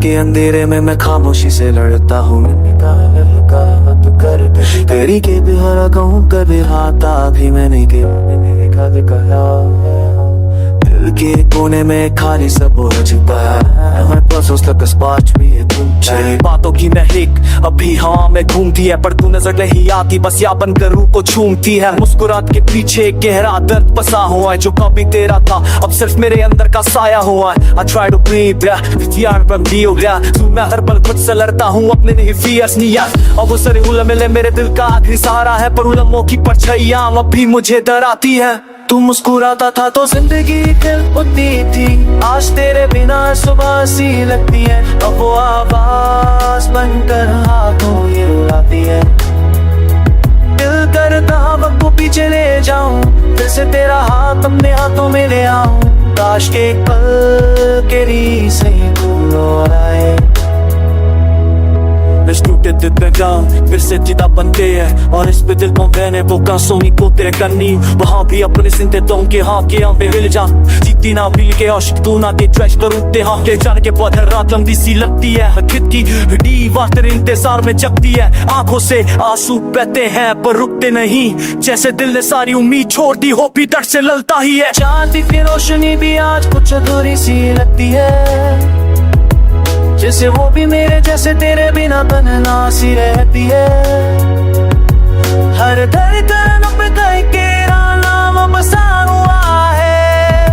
के अंधेरे में मैं खामोशी से लड़ता हूँ। तेरी के भी हरा कहूँ कभी हाथा भी मैंने कहा। दिल के कोने में खाली सब हो चुका है। मैं बस उस तक स्पार्च भी है तेरी बातों की महक अभी हाँ में घूमती है, पर तू नजर नहीं आती, बस या बनकर रूह को छूमती है। मुस्कुराहट के पीछे एक गहरा दर्द बसा हुआ है, जो कभी तेरा था अब सिर्फ मेरे अंदर का साया हुआ है। I try to breathe, यार बंदी हो गया तू, मैं हर पल खुद से लड़ता हूँ अपने नहीं फियर्स नहीं यार। अब वो सारे उलम मेरे दिल का आखिरी सहारा है, पर उलमों की परछाइयां अब भी मुझे डराती है। तू मुस्कुराता था तो जिंदगी खिल उठती थी, आज तेरे बिना सुबह सी लगती है। अब वो आवाज बनकर हाथों ये रुलाती है। दिल करता वक्त को पीछे ले जाऊं, फिर से तेरा हाथ अपने हाथों में ले आऊं। काश के पल के री से तू लौटाए। टूटे दिल पे गाँव फिर से जिदा बनते हैं, और इस पे दिल को मैंने वो कांसोनी को तेरे करनी। वहाँ भी अपने सिंते तो के हाँ के यहाँ पे हिल जा, जीती ना भील के आशिक तू ना के ट्रैश करूँते हाँ के जाने के बाद हर रात लंबी सी लगती है। खिद की दीवार तेरे इंतजार में जगती है, आंखों से आंसू बहते हैं पर रुकते नहीं। जैसे दिल ने सारी उम्मीद छोड़ दी हो, भी दर्द से ललता ही है। चांद की रोशनी भी आज कुछ अधूरी सी लगती है, जैसे वो भी मेरे जैसे तेरे बिना तन्हा सी रहती है। हर धड़कन पे तेरा नाम बसा हुआ है,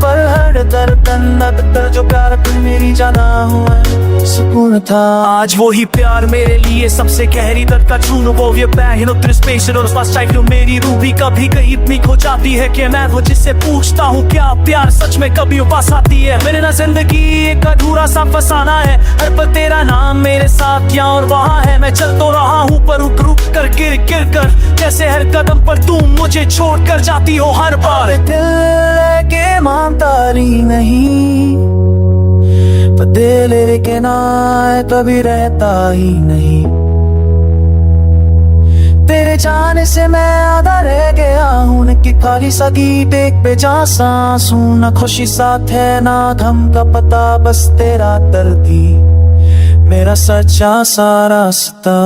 पर हर धड़कन अब जो प्यार तू मेरी जाना हुआ है सुकून था। आज वो ही प्यार मेरे लिए सबसे गहरी दर्द का चून, वो ये पैन उतर स्पेशल और पास टाइप मेरी रूह भी कभी कहीं इतनी खो जाती है कि मैं वो जिससे पूछता हूँ क्या प्यार सच में कभी उपास आती है। मेरे ना जिंदगी एक अधूरा सा फसाना है, हर पल तेरा नाम मेरे साथ यहाँ और वहाँ है। मैं चल तो रहा हूँ पर रुक रुक कर गिर गिर कर, जैसे हर कदम पर तू मुझे छोड़ कर जाती हो हर बार। दिल के मानता नहीं, पर दिल के ना कभी रहता ही नहीं। तेरे जाने से मैं आधा रह गया हूँ कि खाली सा गीत एक बेजान सांस हूँ। ना खुशी साथ है ना गम का पता, बस तेरा दर्द ही मेरा सच्चा सा रास्ता।